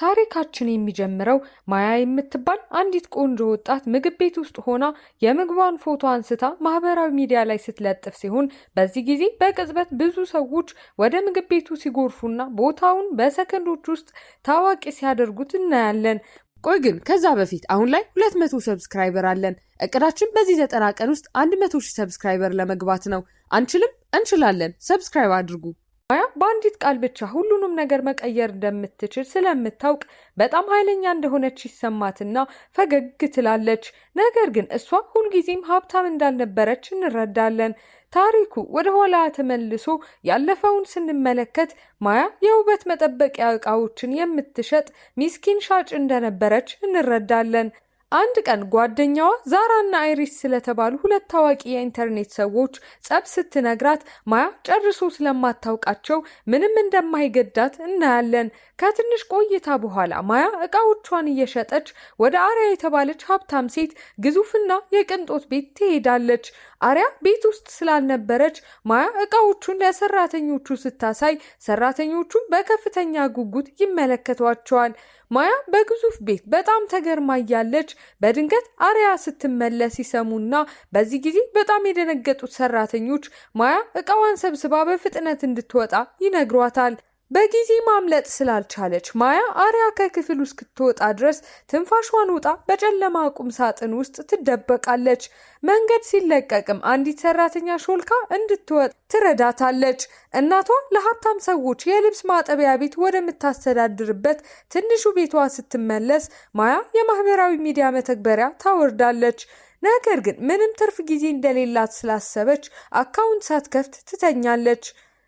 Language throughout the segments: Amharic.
ታሪካችን የሚጀምረው ማያ የምትባል አንዲት ቆንጆ ወጣት ምግብ ቤት ውስጥ ሆና የምግቧን ፎቶ አንስታ ማህበራዊ ሚዲያ ላይ ስትለጥፍ ሲሆን በዚህ ጊዜ በቅጽበት ብዙ ሰዎች ወደ ምግብ ቤቱ ሲጎርፉና ቦታውን በሰከንዶች ውስጥ ታዋቂ ሲያደርጉት እናያለን። ቆይ ግን ከዛ በፊት አሁን ላይ 200 ሰብስክራይበር አለን። እቅዳችን በዚህ 90 ቀን ውስጥ 100,000 ሰብስክራይበር ለመግባት ነው። አንችልም? እንችላለን። ሰብስክራይብ አድርጉ። ማያ በአንዲት ቃል ብቻ ሁሉንም ነገር መቀየር እንደምትችል ስለምታውቅ በጣም ኃይለኛ እንደሆነች ይሰማትና ፈገግ ትላለች። ነገር ግን እሷ ሁልጊዜም ሀብታም እንዳልነበረች እንረዳለን። ታሪኩ ወደ ኋላ ተመልሶ ያለፈውን ስንመለከት ማያ የውበት መጠበቂያ ዕቃዎችን የምትሸጥ ሚስኪን ሻጭ እንደነበረች እንረዳለን። አንድ ቀን ጓደኛዋ ዛራና አይሪስ ስለተባሉ ሁለት ታዋቂ የኢንተርኔት ሰዎች ጸብ ስትነግራት ማያ ጨርሶ ስለማታውቃቸው ምንም እንደማይገዳት እናያለን። ከትንሽ ቆይታ በኋላ ማያ ዕቃዎቿን እየሸጠች ወደ አሪያ የተባለች ሀብታም ሴት ግዙፍና የቅንጦት ቤት ትሄዳለች። አሪያ ቤት ውስጥ ስላልነበረች ማያ ዕቃዎቹን ለሰራተኞቹ ስታሳይ ሰራተኞቹ በከፍተኛ ጉጉት ይመለከቷቸዋል። ማያ በግዙፍ ቤት በጣም ተገርማ እያለች በድንገት አሪያ ስትመለስ ይሰሙና በዚህ ጊዜ በጣም የደነገጡት ሰራተኞች ማያ ዕቃዋን ሰብስባ በፍጥነት እንድትወጣ ይነግሯታል። በጊዜ ማምለጥ ስላልቻለች ማያ አሪያ ከክፍሉ እስክትወጣ ድረስ ትንፋሿን ውጣ በጨለማ ቁም ሳጥን ውስጥ ትደበቃለች። መንገድ ሲለቀቅም አንዲት ሰራተኛ ሾልካ እንድትወጣ ትረዳታለች። እናቷ ለሀብታም ሰዎች የልብስ ማጠቢያ ቤት ወደምታስተዳድርበት ትንሹ ቤቷ ስትመለስ ማያ የማህበራዊ ሚዲያ መተግበሪያ ታወርዳለች። ነገር ግን ምንም ትርፍ ጊዜ እንደሌላት ስላሰበች አካውንት ሳትከፍት ትተኛለች።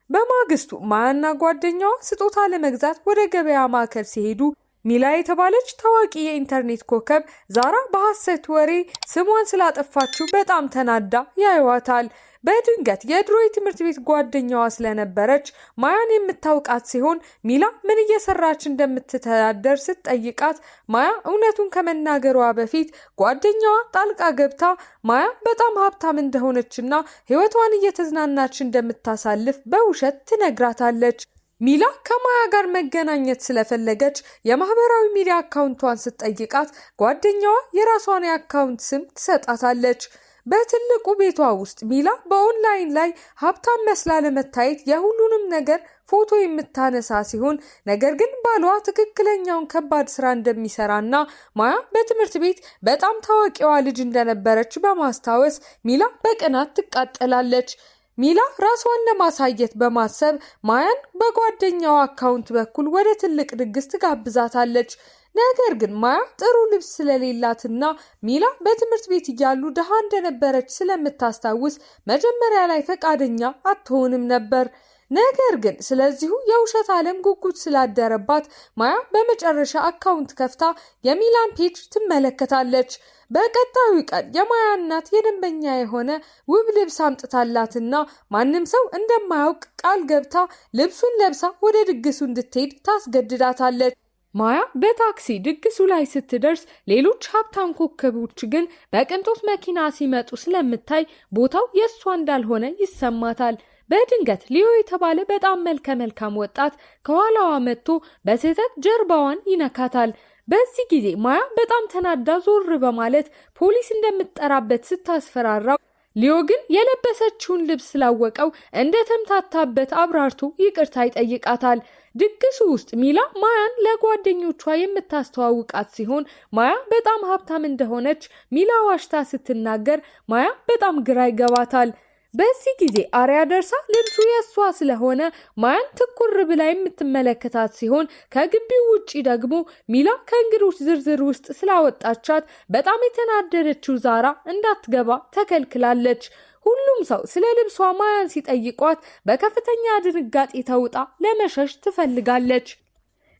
በማግስቱ ማያና ጓደኛዋ ስጦታ ለመግዛት ወደ ገበያ ማዕከል ሲሄዱ ሚላ የተባለች ታዋቂ የኢንተርኔት ኮከብ ዛራ በሐሰት ወሬ ስሟን ስላጠፋችው በጣም ተናዳ ያዩዋታል። በድንገት የድሮ የትምህርት ቤት ጓደኛዋ ስለነበረች ማያን የምታውቃት ሲሆን ሚላ ምን እየሰራች እንደምትተዳደር ስትጠይቃት ማያ እውነቱን ከመናገሯ በፊት ጓደኛዋ ጣልቃ ገብታ ማያ በጣም ሀብታም እንደሆነችና ሕይወቷን እየተዝናናች እንደምታሳልፍ በውሸት ትነግራታለች። ሚላ ከማያ ጋር መገናኘት ስለፈለገች የማህበራዊ ሚዲያ አካውንቷን ስትጠይቃት ጓደኛዋ የራሷን የአካውንት ስም ትሰጣታለች። በትልቁ ቤቷ ውስጥ ሚላ በኦንላይን ላይ ሀብታም መስላ ለመታየት የሁሉንም ነገር ፎቶ የምታነሳ ሲሆን ነገር ግን ባሏ ትክክለኛውን ከባድ ስራ እንደሚሰራና ማያ በትምህርት ቤት በጣም ታዋቂዋ ልጅ እንደነበረች በማስታወስ ሚላ በቅናት ትቃጠላለች። ሚላ ራሷን ለማሳየት በማሰብ ማያን በጓደኛዋ አካውንት በኩል ወደ ትልቅ ድግስ ትጋብዛታለች። ነገር ግን ማያ ጥሩ ልብስ ስለሌላትና ሚላ በትምህርት ቤት እያሉ ድሃ እንደነበረች ስለምታስታውስ መጀመሪያ ላይ ፈቃደኛ አትሆንም ነበር። ነገር ግን ስለዚሁ የውሸት ዓለም ጉጉት ስላደረባት ማያ በመጨረሻ አካውንት ከፍታ የሚላን ፔጅ ትመለከታለች። በቀጣዩ ቀን የማያ እናት የደንበኛ የሆነ ውብ ልብስ አምጥታላትና ማንም ሰው እንደማያውቅ ቃል ገብታ ልብሱን ለብሳ ወደ ድግሱ እንድትሄድ ታስገድዳታለች። ማያ በታክሲ ድግሱ ላይ ስትደርስ ሌሎች ሀብታም ኮከቦች ግን በቅንጦት መኪና ሲመጡ ስለምታይ ቦታው የእሷ እንዳልሆነ ይሰማታል። በድንገት ሊዮ የተባለ በጣም መልከ መልካም ወጣት ከኋላዋ መጥቶ በስህተት ጀርባዋን ይነካታል። በዚህ ጊዜ ማያ በጣም ተናዳ ዞር በማለት ፖሊስ እንደምትጠራበት ስታስፈራራው ሊዮ ግን የለበሰችውን ልብስ ስላወቀው እንደተምታታበት አብራርቶ ይቅርታ ይጠይቃታል። ድግሱ ውስጥ ሚላ ማያን ለጓደኞቿ የምታስተዋውቃት ሲሆን ማያ በጣም ሀብታም እንደሆነች ሚላ ዋሽታ ስትናገር ማያ በጣም ግራ ይገባታል። በዚህ ጊዜ አሪያ ደርሳ ልብሱ የሷ ስለሆነ ማያን ትኩር ብላ የምትመለከታት ሲሆን ከግቢው ውጪ ደግሞ ሚላ ከእንግዶች ዝርዝር ውስጥ ስላወጣቻት በጣም የተናደደችው ዛራ እንዳትገባ ተከልክላለች። ሁሉም ሰው ስለ ልብሷ ማያን ሲጠይቋት በከፍተኛ ድንጋጤ ተውጣ ለመሸሽ ትፈልጋለች።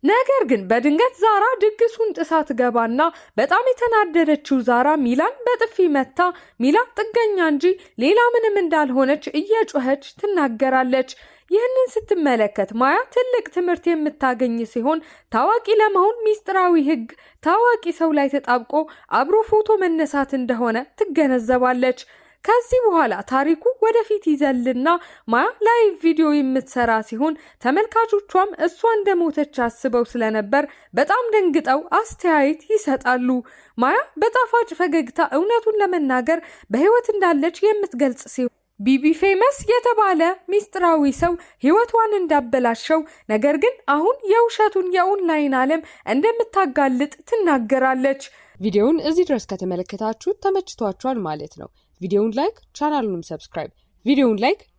ነገር ግን በድንገት ዛራ ድግሱን ጥሳ ትገባና በጣም የተናደደችው ዛራ ሚላን በጥፊ መታ ሚላ ጥገኛ እንጂ ሌላ ምንም እንዳልሆነች እየጮኸች ትናገራለች። ይህንን ስትመለከት ማያ ትልቅ ትምህርት የምታገኝ ሲሆን ታዋቂ ለመሆን ሚስጥራዊ ሕግ ታዋቂ ሰው ላይ ተጣብቆ አብሮ ፎቶ መነሳት እንደሆነ ትገነዘባለች። ከዚህ በኋላ ታሪኩ ወደፊት ይዘልና ማያ ላይቭ ቪዲዮ የምትሰራ ሲሆን ተመልካቾቿም እሷ እንደሞተች አስበው ስለነበር በጣም ደንግጠው አስተያየት ይሰጣሉ። ማያ በጣፋጭ ፈገግታ እውነቱን ለመናገር በህይወት እንዳለች የምትገልጽ ሲሆን ቢቢ ፌመስ የተባለ ሚስጥራዊ ሰው ህይወቷን እንዳበላሸው ነገር ግን አሁን የውሸቱን የኦንላይን ዓለም እንደምታጋልጥ ትናገራለች። ቪዲዮውን እዚህ ድረስ ከተመለከታችሁ ተመችቷችኋል ማለት ነው። ቪዲዮውን ላይክ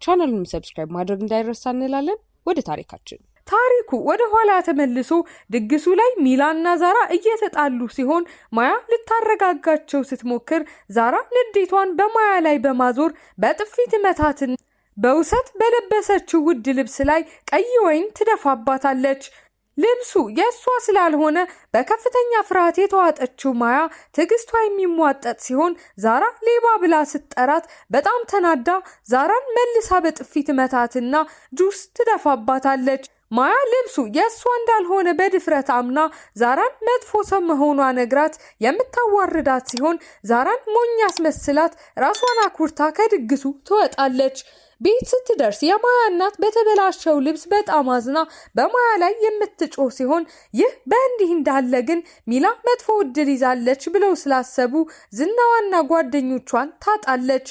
ቻናሉንም ሰብስክራይብ ማድረግ እንዳይረሳ እንላለን። ወደ ታሪካችን ታሪኩ ወደ ኋላ ተመልሶ ድግሱ ላይ ሚላና ዛራ እየተጣሉ ሲሆን ማያ ልታረጋጋቸው ስትሞክር ዛራ ንዴቷን በማያ ላይ በማዞር በጥፊት መታትን በውሰት በለበሰችው ውድ ልብስ ላይ ቀይ ወይን ትደፋባታለች። ልብሱ የእሷ ስላልሆነ በከፍተኛ ፍርሃት የተዋጠችው ማያ ትዕግስቷ የሚሟጠጥ ሲሆን ዛራ ሌባ ብላ ስትጠራት በጣም ተናዳ ዛራን መልሳ በጥፊት መታትና ጁስ ትደፋባታለች። ማያ ልብሱ የእሷ እንዳልሆነ በድፍረት አምና ዛራን መጥፎ ሰው መሆኗ ነግራት የምታዋርዳት ሲሆን ዛራን ሞኝ አስመስላት ራሷን አኩርታ ከድግሱ ትወጣለች። ቤት ስትደርስ የማያ እናት በተበላሸው ልብስ በጣም አዝና በማያ ላይ የምትጮህ ሲሆን ይህ በእንዲህ እንዳለ ግን ሚላ መጥፎ ዕድል ይዛለች ብለው ስላሰቡ ዝናዋና ጓደኞቿን ታጣለች።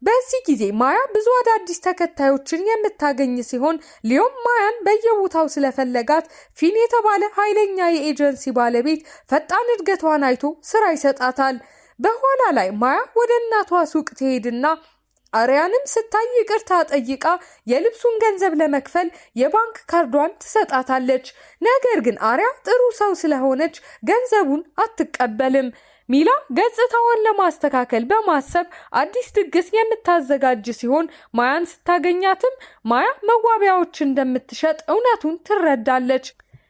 በዚህ ጊዜ ማያ ብዙ አዳዲስ ተከታዮችን የምታገኝ ሲሆን ሊዮም ማያን በየቦታው ስለፈለጋት ፊን የተባለ ኃይለኛ የኤጀንሲ ባለቤት ፈጣን እድገቷን አይቶ ስራ ይሰጣታል። በኋላ ላይ ማያ ወደ እናቷ ሱቅ ትሄድና አሪያንም ስታይ ይቅርታ ጠይቃ የልብሱን ገንዘብ ለመክፈል የባንክ ካርዷን ትሰጣታለች። ነገር ግን አሪያ ጥሩ ሰው ስለሆነች ገንዘቡን አትቀበልም። ሚላ ገጽታዋን ለማስተካከል በማሰብ አዲስ ድግስ የምታዘጋጅ ሲሆን ማያን ስታገኛትም ማያ መዋቢያዎች እንደምትሸጥ እውነቱን ትረዳለች።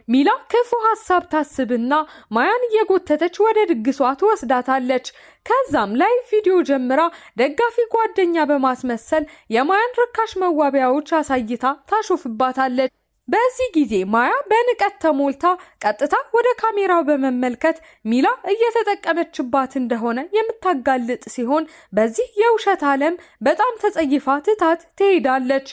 ሚላ ክፉ ሐሳብ ታስብና ማያን እየጎተተች ወደ ድግሷ ትወስዳታለች። ከዛም ላይ ቪዲዮ ጀምራ ደጋፊ ጓደኛ በማስመሰል የማያን ርካሽ መዋቢያዎች አሳይታ ታሾፍባታለች። በዚህ ጊዜ ማያ በንቀት ተሞልታ ቀጥታ ወደ ካሜራው በመመልከት ሚላ እየተጠቀመችባት እንደሆነ የምታጋልጥ ሲሆን በዚህ የውሸት ዓለም በጣም ተጸይፋ ትታት ትሄዳለች።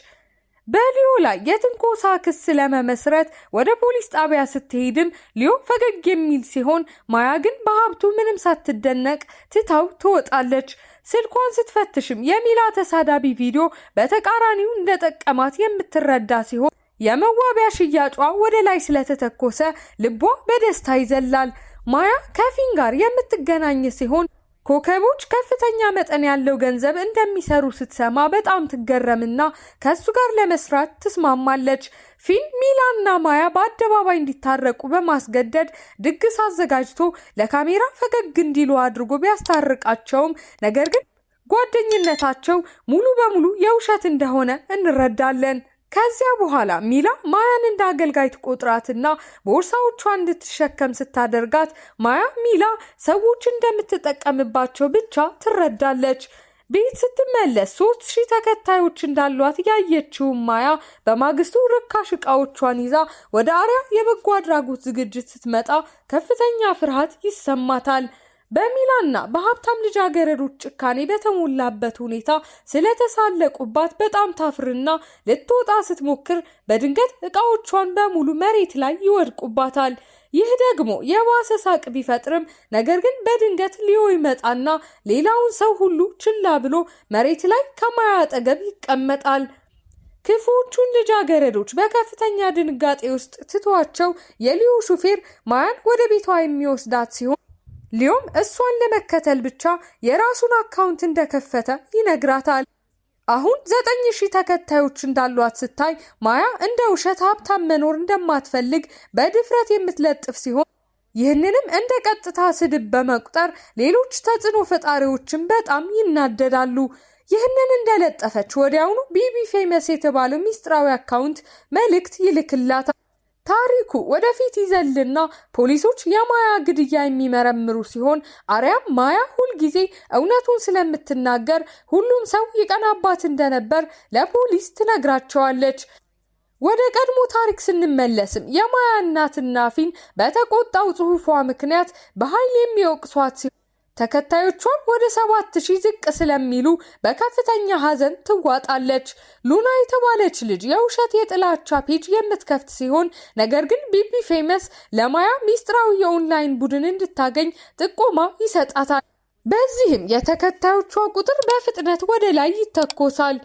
በሊዮ ላይ የትንኮሳ ክስ ለመመስረት ወደ ፖሊስ ጣቢያ ስትሄድም ሊዮ ፈገግ የሚል ሲሆን ማያ ግን በሀብቱ ምንም ሳትደነቅ ትታው ትወጣለች። ስልኳን ስትፈትሽም የሚላ ተሳዳቢ ቪዲዮ በተቃራኒው እንደጠቀማት የምትረዳ ሲሆን የመዋቢያ ሽያጯ ወደ ላይ ስለተተኮሰ ልቧ በደስታ ይዘላል። ማያ ከፊን ጋር የምትገናኝ ሲሆን ኮከቦች ከፍተኛ መጠን ያለው ገንዘብ እንደሚሰሩ ስትሰማ በጣም ትገረምና ከሱ ጋር ለመስራት ትስማማለች። ፊን ሚላና ማያ በአደባባይ እንዲታረቁ በማስገደድ ድግስ አዘጋጅቶ ለካሜራ ፈገግ እንዲሉ አድርጎ ቢያስታርቃቸውም ነገር ግን ጓደኝነታቸው ሙሉ በሙሉ የውሸት እንደሆነ እንረዳለን። ከዚያ በኋላ ሚላ ማያን እንደ አገልጋይ ትቆጥራትና ቦርሳዎቿ እንድትሸከም ስታደርጋት ማያ ሚላ ሰዎች እንደምትጠቀምባቸው ብቻ ትረዳለች። ቤት ስትመለስ 3000 ተከታዮች እንዳሏት ያየችው ማያ በማግስቱ ርካሽ ዕቃዎቿን ይዛ ወደ አሪያ የበጎ አድራጎት ዝግጅት ስትመጣ ከፍተኛ ፍርሃት ይሰማታል። በሚላና በሀብታም ልጃገረዶች ጭካኔ በተሞላበት ሁኔታ ስለተሳለቁባት በጣም ታፍርና ልትወጣ ስትሞክር በድንገት ዕቃዎቿን በሙሉ መሬት ላይ ይወድቁባታል። ይህ ደግሞ የባሰ ሳቅ ቢፈጥርም ነገር ግን በድንገት ሊዮ ይመጣና ሌላውን ሰው ሁሉ ችላ ብሎ መሬት ላይ ከማያ አጠገብ ይቀመጣል። ክፉዎቹን ልጃገረዶች በከፍተኛ ድንጋጤ ውስጥ ትቷቸው የሊዮ ሹፌር ማያን ወደ ቤቷ የሚወስዳት ሲሆን ሊዮም እሷን ለመከተል ብቻ የራሱን አካውንት እንደከፈተ ይነግራታል። አሁን 9000 ተከታዮች እንዳሏት ስታይ ማያ እንደ ውሸት ሀብታም መኖር እንደማትፈልግ በድፍረት የምትለጥፍ ሲሆን ይህንንም እንደ ቀጥታ ስድብ በመቁጠር ሌሎች ተጽዕኖ ፈጣሪዎችን በጣም ይናደዳሉ። ይህንን እንደለጠፈች ወዲያውኑ ቢቢ ፌመስ የተባለው ሚስጥራዊ አካውንት መልእክት ይልክላታል። ታሪኩ ወደፊት ይዘልና ፖሊሶች የማያ ግድያ የሚመረምሩ ሲሆን አሪያም ማያ ሁልጊዜ እውነቱን ስለምትናገር ሁሉም ሰው ይቀናባት እንደነበር ለፖሊስ ትነግራቸዋለች። ወደ ቀድሞ ታሪክ ስንመለስም የማያ እናትና ፊን በተቆጣው ጽሑፏ ምክንያት በኃይል የሚወቅሷት ሲሆን ተከታዮቿን ወደ 7000 ዝቅ ስለሚሉ በከፍተኛ ሐዘን ትዋጣለች። ሉና የተባለች ልጅ የውሸት የጥላቻ ፔጅ የምትከፍት ሲሆን ነገር ግን ቢቢ ፌመስ ለማያ ሚስጥራዊ የኦንላይን ቡድን እንድታገኝ ጥቆማ ይሰጣታል። በዚህም የተከታዮቿ ቁጥር በፍጥነት ወደ ላይ ይተኮሳል።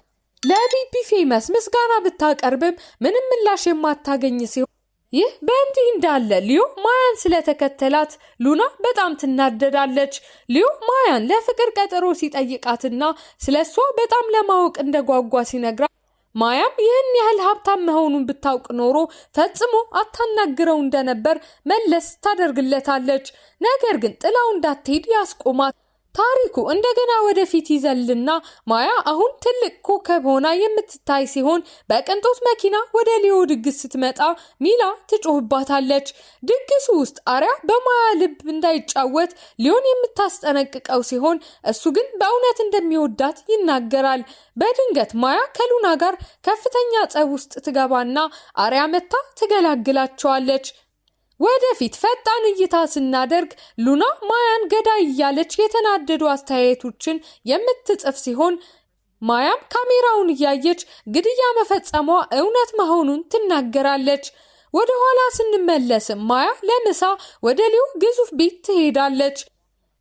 ለቢቢ ፌመስ ምስጋና ብታቀርብም ምንም ምላሽ የማታገኝ ሲሆን ይህ በእንዲህ እንዳለ ሊዮ ማያን ስለተከተላት ሉና በጣም ትናደዳለች። ሊዮ ማያን ለፍቅር ቀጠሮ ሲጠይቃትና ስለሷ በጣም ለማወቅ እንደጓጓ ሲነግራት ማያም ይህን ያህል ሀብታም መሆኑን ብታውቅ ኖሮ ፈጽሞ አታናግረው እንደነበር መለስ ታደርግለታለች። ነገር ግን ጥላው እንዳትሄድ ያስቆማት። ታሪኩ እንደገና ወደፊት ይዘልና ማያ አሁን ትልቅ ኮከብ ሆና የምትታይ ሲሆን በቅንጦት መኪና ወደ ሊዮ ድግስ ስትመጣ ሚላ ትጮህባታለች። ድግሱ ውስጥ አሪያ በማያ ልብ እንዳይጫወት ሊዮን የምታስጠነቅቀው ሲሆን እሱ ግን በእውነት እንደሚወዳት ይናገራል። በድንገት ማያ ከሉና ጋር ከፍተኛ ጸብ ውስጥ ትገባና አሪያ መታ ትገላግላቸዋለች። ወደፊት ፈጣን እይታ ስናደርግ ሉና ማያን ገዳይ እያለች የተናደዱ አስተያየቶችን የምትጽፍ ሲሆን ማያም ካሜራውን እያየች ግድያ መፈጸሟ እውነት መሆኑን ትናገራለች። ወደ ኋላ ስንመለስም ማያ ለምሳ ወደ ሊዮ ግዙፍ ቤት ትሄዳለች።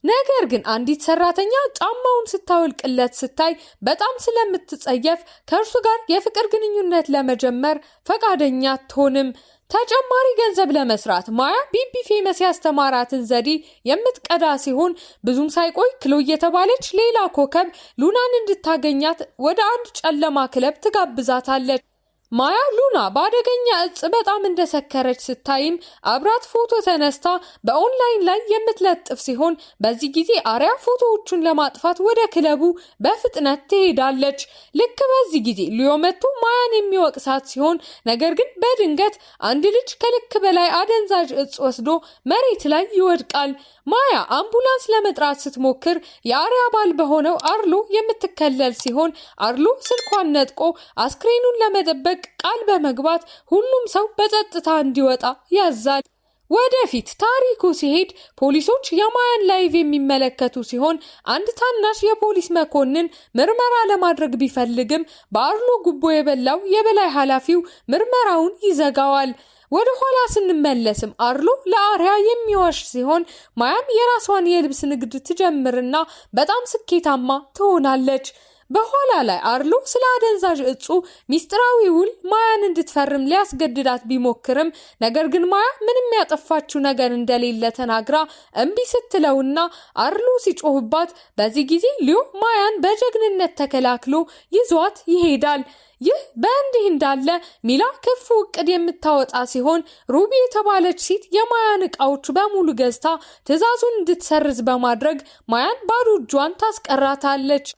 ነገር ግን አንዲት ሰራተኛ ጫማውን ስታወልቅለት ስታይ በጣም ስለምትጸየፍ ከእርሱ ጋር የፍቅር ግንኙነት ለመጀመር ፈቃደኛ አትሆንም። ተጨማሪ ገንዘብ ለመስራት ማያ ቢቢ ፌመስ ያስተማራትን ዘዴ የምትቀዳ ሲሆን ብዙም ሳይቆይ ክሎ የተባለች ሌላ ኮከብ ሉናን እንድታገኛት ወደ አንድ ጨለማ ክለብ ትጋብዛታለች። ማያ ሉና በአደገኛ እጽ በጣም እንደሰከረች ስታይም አብራት ፎቶ ተነስታ በኦንላይን ላይ የምትለጥፍ ሲሆን በዚህ ጊዜ አሪያ ፎቶዎቹን ለማጥፋት ወደ ክለቡ በፍጥነት ትሄዳለች። ልክ በዚህ ጊዜ ሊዮ መጥቶ ማያን የሚወቅሳት ሲሆን ነገር ግን በድንገት አንድ ልጅ ከልክ በላይ አደንዛዥ እጽ ወስዶ መሬት ላይ ይወድቃል። ማያ አምቡላንስ ለመጥራት ስትሞክር የአሪያ ባል በሆነው አርሎ የምትከለል ሲሆን አርሎ ስልኳን ነጥቆ አስክሬኑን ለመጠበቅ ቃል በመግባት ሁሉም ሰው በጸጥታ እንዲወጣ ያዛል። ወደፊት ታሪኩ ሲሄድ ፖሊሶች የማያን ላይቭ የሚመለከቱ ሲሆን አንድ ታናሽ የፖሊስ መኮንን ምርመራ ለማድረግ ቢፈልግም በአርሎ ጉቦ የበላው የበላይ ኃላፊው ምርመራውን ይዘጋዋል። ወደ ኋላ ስንመለስም አርሎ ለአሪያ የሚዋሽ ሲሆን ማያም የራሷን የልብስ ንግድ ትጀምርና በጣም ስኬታማ ትሆናለች። በኋላ ላይ አርሎ ስለ አደንዛዥ እጹ ሚስጥራዊ ውል ማያን እንድትፈርም ሊያስገድዳት ቢሞክርም ነገር ግን ማያ ምንም ያጠፋችው ነገር እንደሌለ ተናግራ እምቢ ስትለውና አርሎ ሲጮህባት በዚህ ጊዜ ሊዮ ማያን በጀግንነት ተከላክሎ ይዟት ይሄዳል። ይህ በእንዲህ እንዳለ ሚላ ክፉ እቅድ የምታወጣ ሲሆን ሩቢ የተባለች ሴት የማያን ዕቃዎች በሙሉ ገዝታ ትዕዛዙን እንድትሰርዝ በማድረግ ማያን ባዶ እጇን ታስቀራታለች።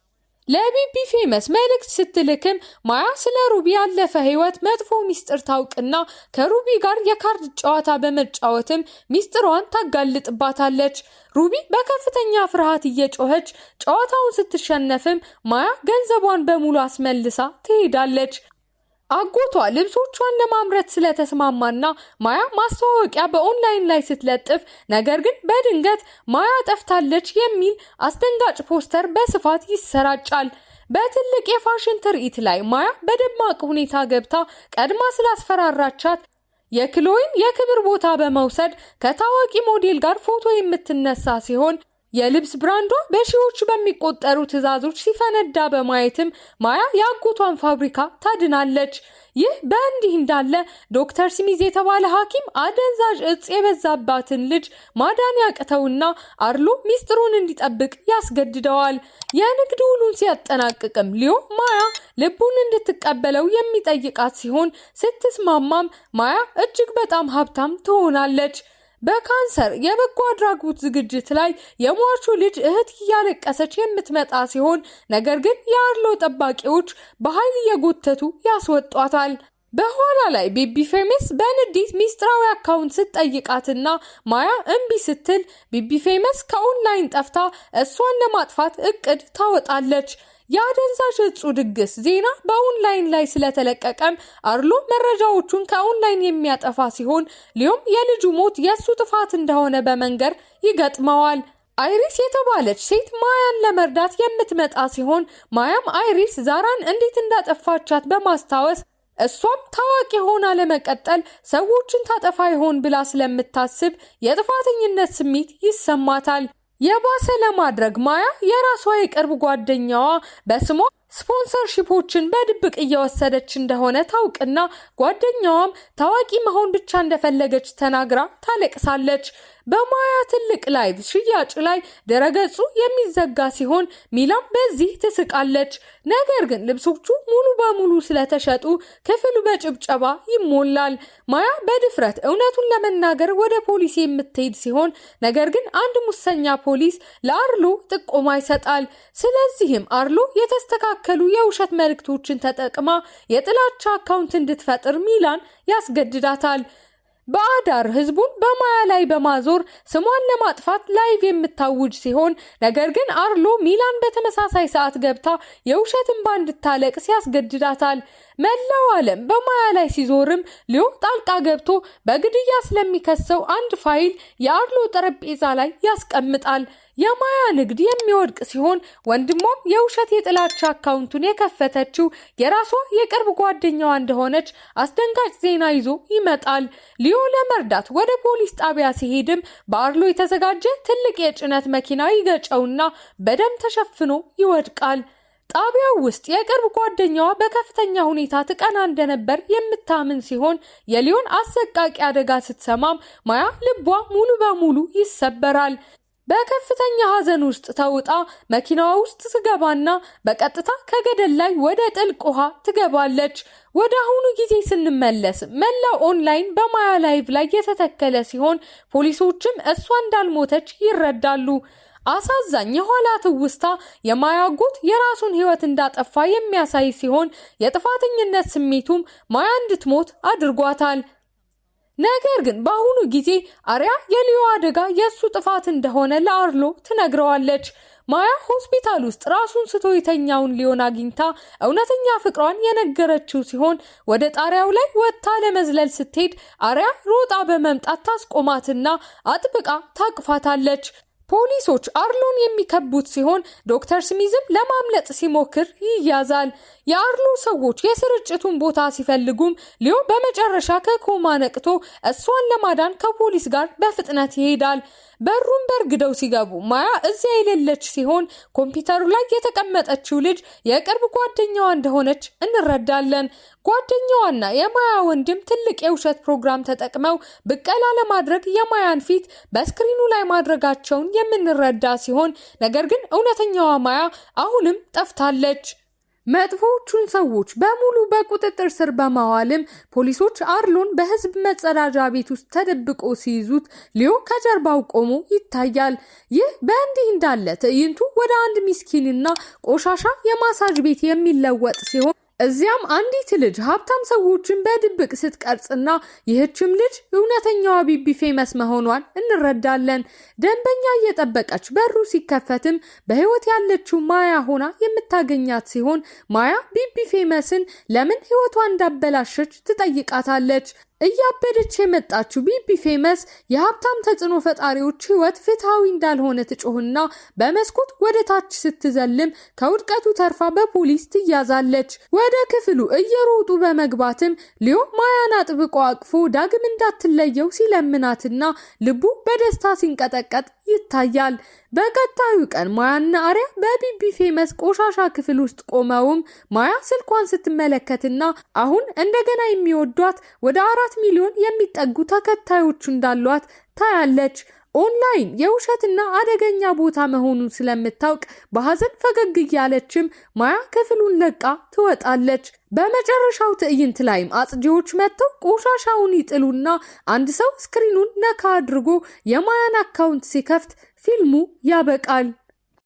ለቢቢ ፌመስ መልእክት ስትልክም ማያ ስለ ሩቢ ያለፈ ህይወት መጥፎ ሚስጥር ታውቅና ከሩቢ ጋር የካርድ ጨዋታ በመጫወትም ሚስጥሯን ታጋልጥባታለች። ሩቢ በከፍተኛ ፍርሃት እየጮኸች ጨዋታውን ስትሸነፍም ማያ ገንዘቧን በሙሉ አስመልሳ ትሄዳለች። አጎቷ ልብሶቿን ለማምረት ስለተስማማና ማያ ማስተዋወቂያ በኦንላይን ላይ ስትለጥፍ ነገር ግን በድንገት ማያ ጠፍታለች የሚል አስደንጋጭ ፖስተር በስፋት ይሰራጫል። በትልቅ የፋሽን ትርኢት ላይ ማያ በደማቅ ሁኔታ ገብታ ቀድማ ስላስፈራራቻት የክሎይን የክብር ቦታ በመውሰድ ከታዋቂ ሞዴል ጋር ፎቶ የምትነሳ ሲሆን የልብስ ብራንዷ በሺዎች በሚቆጠሩ ትዕዛዞች ሲፈነዳ በማየትም ማያ የአጎቷን ፋብሪካ ታድናለች። ይህ በእንዲህ እንዳለ ዶክተር ስሚዝ የተባለ ሐኪም አደንዛዥ እጽ የበዛባትን ልጅ ማዳን ያቅተውና አርሎ ሚስጥሩን እንዲጠብቅ ያስገድደዋል። የንግድ ውሉን ሲያጠናቅቅም ሊዮ ማያ ልቡን እንድትቀበለው የሚጠይቃት ሲሆን ስትስማማም ማያ እጅግ በጣም ሀብታም ትሆናለች። በካንሰር የበጎ አድራጎት ዝግጅት ላይ የሟቹ ልጅ እህት እያለቀሰች የምትመጣ ሲሆን ነገር ግን የአርሎ ጠባቂዎች በኃይል እየጎተቱ ያስወጧታል። በኋላ ላይ ቢቢ ፌመስ በንዴት ሚስጥራዊ አካውንት ስትጠይቃትና ማያ እምቢ ስትል ቢቢ ፌመስ ከኦንላይን ጠፍታ እሷን ለማጥፋት እቅድ ታወጣለች። የአደንዛዥ እጹ ድግስ ዜና በኦንላይን ላይ ስለተለቀቀም አርሎ መረጃዎቹን ከኦንላይን የሚያጠፋ ሲሆን ሊዮም የልጁ ሞት የሱ ጥፋት እንደሆነ በመንገር ይገጥመዋል። አይሪስ የተባለች ሴት ማያን ለመርዳት የምትመጣ ሲሆን ማያም አይሪስ ዛራን እንዴት እንዳጠፋቻት በማስታወስ እሷም ታዋቂ ሆና ለመቀጠል ሰዎችን ታጠፋ ይሆን ብላ ስለምታስብ የጥፋተኝነት ስሜት ይሰማታል። የባሰ ለማድረግ ማያ የራሷ የቅርብ ጓደኛዋ በስሟ ስፖንሰርሺፖችን በድብቅ እየወሰደች እንደሆነ ታውቅና ጓደኛዋም ታዋቂ መሆን ብቻ እንደፈለገች ተናግራ ታለቅሳለች። በማያ ትልቅ ላይቭ ሽያጭ ላይ ድረገጹ የሚዘጋ ሲሆን ሚላም በዚህ ትስቃለች። ነገር ግን ልብሶቹ ሙሉ በሙሉ ስለተሸጡ ክፍሉ በጭብጨባ ይሞላል። ማያ በድፍረት እውነቱን ለመናገር ወደ ፖሊስ የምትሄድ ሲሆን ነገር ግን አንድ ሙሰኛ ፖሊስ ለአርሎ ጥቆማ ይሰጣል። ስለዚህም አርሎ የተስተካከሉ የውሸት መልእክቶችን ተጠቅማ የጥላቻ አካውንት እንድትፈጥር ሚላን ያስገድዳታል። በአዳር ህዝቡን በማያ ላይ በማዞር ስሟን ለማጥፋት ላይቭ የምታውጅ ሲሆን ነገር ግን አርሎ ሚላን በተመሳሳይ ሰዓት ገብታ የውሸት እንባ እንድታለቅስ ያስገድዳታል። መላው ዓለም በማያ ላይ ሲዞርም ሊዮ ጣልቃ ገብቶ በግድያ ስለሚከሰው አንድ ፋይል የአርሎ ጠረጴዛ ላይ ያስቀምጣል። የማያ ንግድ የሚወድቅ ሲሆን ወንድሟም የውሸት የጥላቻ አካውንቱን የከፈተችው የራሷ የቅርብ ጓደኛዋ እንደሆነች አስደንጋጭ ዜና ይዞ ይመጣል። ሊዮ ለመርዳት ወደ ፖሊስ ጣቢያ ሲሄድም በአርሎ የተዘጋጀ ትልቅ የጭነት መኪና ይገጨውና በደም ተሸፍኖ ይወድቃል። ጣቢያው ውስጥ የቅርብ ጓደኛዋ በከፍተኛ ሁኔታ ትቀና እንደነበር የምታምን ሲሆን የሊዮን አሰቃቂ አደጋ ስትሰማም ማያ ልቧ ሙሉ በሙሉ ይሰበራል። በከፍተኛ ሐዘን ውስጥ ተውጣ መኪናዋ ውስጥ ትገባና በቀጥታ ከገደል ላይ ወደ ጥልቅ ውሃ ትገባለች። ወደ አሁኑ ጊዜ ስንመለስ መላው ኦንላይን በማያ ላይቭ ላይ የተተከለ ሲሆን ፖሊሶችም እሷ እንዳልሞተች ይረዳሉ። አሳዛኝ የኋላ ትውስታ የማያ አጎት የራሱን ሕይወት እንዳጠፋ የሚያሳይ ሲሆን የጥፋተኝነት ስሜቱም ማያ እንድትሞት አድርጓታል። ነገር ግን በአሁኑ ጊዜ አሪያ የሊዮ አደጋ የሱ ጥፋት እንደሆነ ለአርሎ ትነግረዋለች። ማያ ሆስፒታል ውስጥ ራሱን ስቶ የተኛውን ሊዮን አግኝታ እውነተኛ ፍቅሯን የነገረችው ሲሆን ወደ ጣሪያው ላይ ወጥታ ለመዝለል ስትሄድ አሪያ ሮጣ በመምጣት ታስቆማትና አጥብቃ ታቅፋታለች። ፖሊሶች አርሎን የሚከቡት ሲሆን ዶክተር ስሚዝም ለማምለጥ ሲሞክር ይያዛል። የአርሎ ሰዎች የስርጭቱን ቦታ ሲፈልጉም ሊዮ በመጨረሻ ከኮማ ነቅቶ እሷን ለማዳን ከፖሊስ ጋር በፍጥነት ይሄዳል። በሩን በርግደው ሲገቡ ማያ እዚያ የሌለች ሲሆን ኮምፒውተሩ ላይ የተቀመጠችው ልጅ የቅርብ ጓደኛዋ እንደሆነች እንረዳለን። ጓደኛዋና የማያ ወንድም ትልቅ የውሸት ፕሮግራም ተጠቅመው ብቀላ ለማድረግ የማያን ፊት በስክሪኑ ላይ ማድረጋቸውን የምንረዳ ሲሆን ነገር ግን እውነተኛዋ ማያ አሁንም ጠፍታለች። መጥፎቹን ሰዎች በሙሉ በቁጥጥር ስር በማዋልም ፖሊሶች አርሎን በህዝብ መጸዳጃ ቤት ውስጥ ተደብቆ ሲይዙት ሊዮ ከጀርባው ቆሞ ይታያል። ይህ በእንዲህ እንዳለ ትዕይንቱ ወደ አንድ ሚስኪንና ቆሻሻ የማሳጅ ቤት የሚለወጥ ሲሆን እዚያም አንዲት ልጅ ሀብታም ሰዎችን በድብቅ ስትቀርጽና ይህችም ልጅ እውነተኛዋ ቢቢ ፌመስ መሆኗን እንረዳለን። ደንበኛ እየጠበቀች በሩ ሲከፈትም በህይወት ያለችው ማያ ሆና የምታገኛት ሲሆን ማያ ቢቢ ፌመስን ለምን ህይወቷ እንዳበላሸች ትጠይቃታለች። እያበደች የመጣችው ቢቢ ፌመስ የሀብታም ተጽዕኖ ፈጣሪዎች ህይወት ፍትሃዊ እንዳልሆነ ትጮህና በመስኮት ወደ ታች ስትዘልም ከውድቀቱ ተርፋ በፖሊስ ትያዛለች። ወደ ክፍሉ እየሮጡ በመግባትም ሊዮ ማያን አጥብቆ አቅፎ ዳግም እንዳትለየው ሲለምናትና ልቡ በደስታ ሲንቀጠቀጥ ይታያል። በቀጣዩ ቀን ማያና አሪያ በቢቢ ፌመስ ቆሻሻ ክፍል ውስጥ ቆመውም ማያ ስልኳን ስትመለከትና አሁን እንደገና የሚወዷት ወደ 4 ሚሊዮን የሚጠጉ ተከታዮች እንዳሏት ታያለች። ኦንላይን የውሸትና አደገኛ ቦታ መሆኑን ስለምታውቅ በሐዘን ፈገግ እያለችም ማያ ክፍሉን ለቃ ትወጣለች። በመጨረሻው ትዕይንት ላይም አጽጂዎች መጥተው ቆሻሻውን ይጥሉና አንድ ሰው ስክሪኑን ነካ አድርጎ የማያን አካውንት ሲከፍት ፊልሙ ያበቃል።